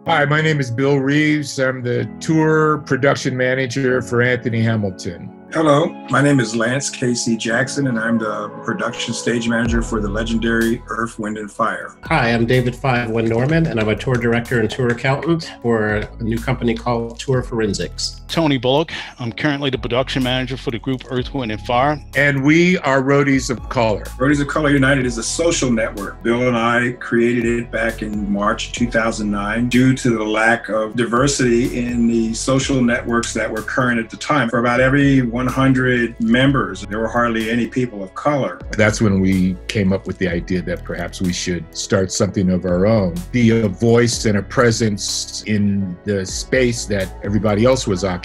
Hi, my name is Bill Reeves. I'm the tour production manager for Anthony Hamilton. Hello, my name is Lance K.C. Jackson, and I'm the production stage manager for the legendary Earth, Wind & Fire. Hi, I'm David Five-One Norman, and I'm a tour director and tour accountant for a new company called Tour Forensics. Tony Bullock. I'm currently the production manager for the group Earth, Wind & Fire. And we are Roadies of Color. Roadies of Color United is a social network. Bill and I created it back in March 2009 due to the lack of diversity in the social networks that were current at the time. For about every 100 members, there were hardly any people of color. That's when we came up with the idea that perhaps we should start something of our own, be a voice and a presence in the space that everybody else was occupying.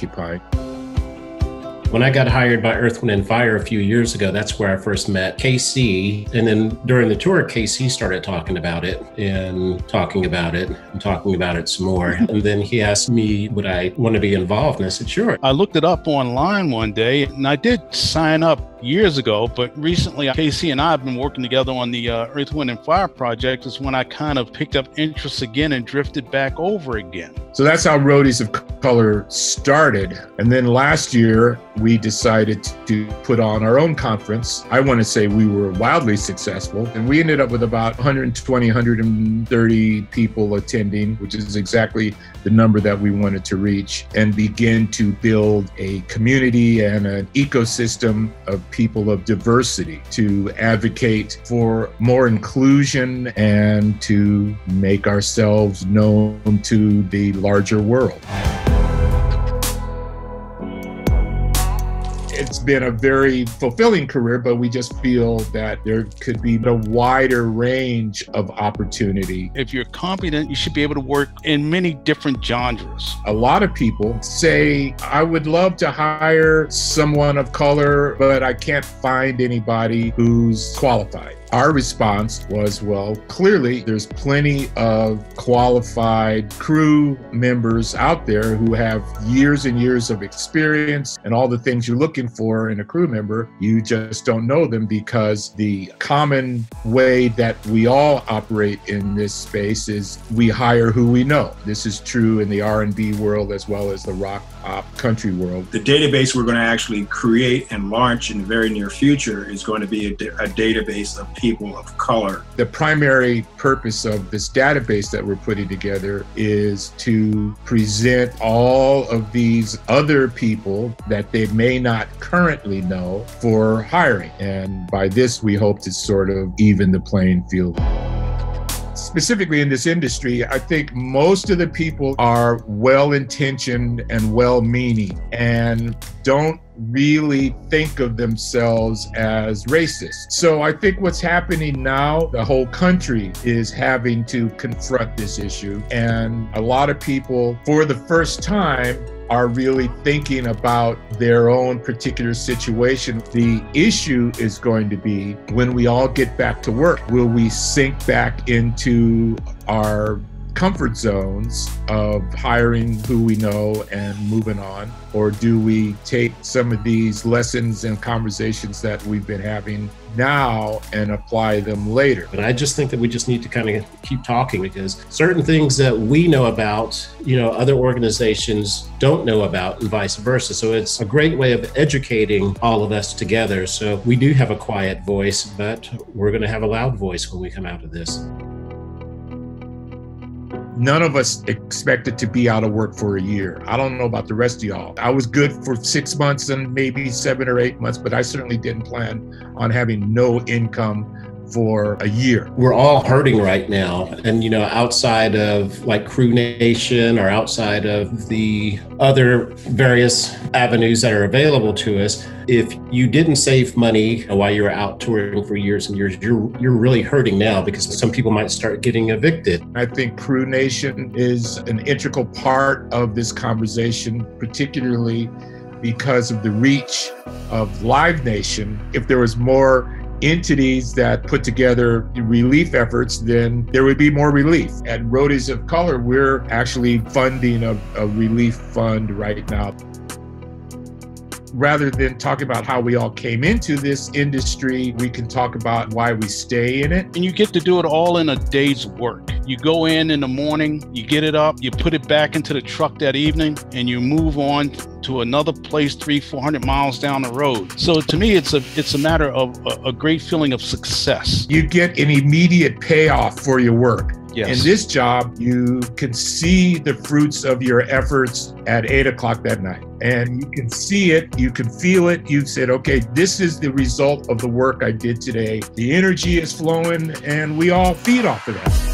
When I got hired by Earth, Wind & Fire a few years ago, that's where I first met KC. And then during the tour, KC started talking about it and talking about it and talking about it some more. And then he asked me, would I want to be involved? And I said, sure. I looked it up online one day, and I did sign up years ago, but recently KC and I have been working together on the Earth, Wind & Fire project. Is when I kind of picked up interest again and drifted back over again. So that's how Roadies of Color started. And then last year, we decided to put on our own conference. I want to say we were wildly successful, and we ended up with about 120, 130 people attending, which is exactly the number that we wanted to reach, and begin to build a community and an ecosystem of people of diversity to advocate for more inclusion and to make ourselves known to the larger world. It's been a very fulfilling career, but we just feel that there could be a wider range of opportunity. If you're competent, you should be able to work in many different genres. A lot of people say, I would love to hire someone of color, but I can't find anybody who's qualified. Our response was, well, clearly there's plenty of qualified crew members out there who have years and years of experience and all the things you're looking for in a crew member. You just don't know them because the common way that we all operate in this space is we hire who we know. This is true in the R&B world as well as the rock pop country world. The database we're going to actually create and launch in the very near future is going to be a database of people of color. The primary purpose of this database that we're putting together is to present all of these other people that they may not currently know for hiring. And by this, we hope to sort of even the playing field. Specifically in this industry, I think most of the people are well-intentioned and well-meaning and don't really think of themselves as racist. So I think what's happening now, the whole country is having to confront this issue. And a lot of people, for the first time, are really thinking about their own particular situation. The issue is going to be when we all get back to work, will we sink back into our comfort zones of hiring who we know and moving on? Or do we take some of these lessons and conversations that we've been having now and apply them later? But I just think that we just need to kind of keep talking, because certain things that we know about, other organizations don't know about, and vice versa. So it's a great way of educating all of us together. So we do have a quiet voice, but we're going to have a loud voice when we come out of this. None of us expected to be out of work for a year. I don't know about the rest of y'all. I was good for 6 months and maybe 7 or 8 months, but I certainly didn't plan on having no income for a year. We're all hurting right now. And, outside of like Crew Nation or outside of the other various avenues that are available to us, if you didn't save money while you were out touring for years and years, you're really hurting now, because some people might start getting evicted. I think Crew Nation is an integral part of this conversation, particularly because of the reach of Live Nation. If there was more entities that put together relief efforts, then there would be more relief. At Roadies of Color, we're actually funding a relief fund right now. rather than talking about how we all came into this industry, we can talk about why we stay in it. And you get to do it all in a day's work. You go in the morning, you get it up, you put it back into the truck that evening, and you move on to another place 300-400 miles down the road. So to me, it's a matter of a great feeling of success. You get an immediate payoff for your work. Yes. In this job, you can see the fruits of your efforts at 8 o'clock that night. And you can see it, you can feel it. You said, okay, this is the result of the work I did today. The energy is flowing, and we all feed off of that.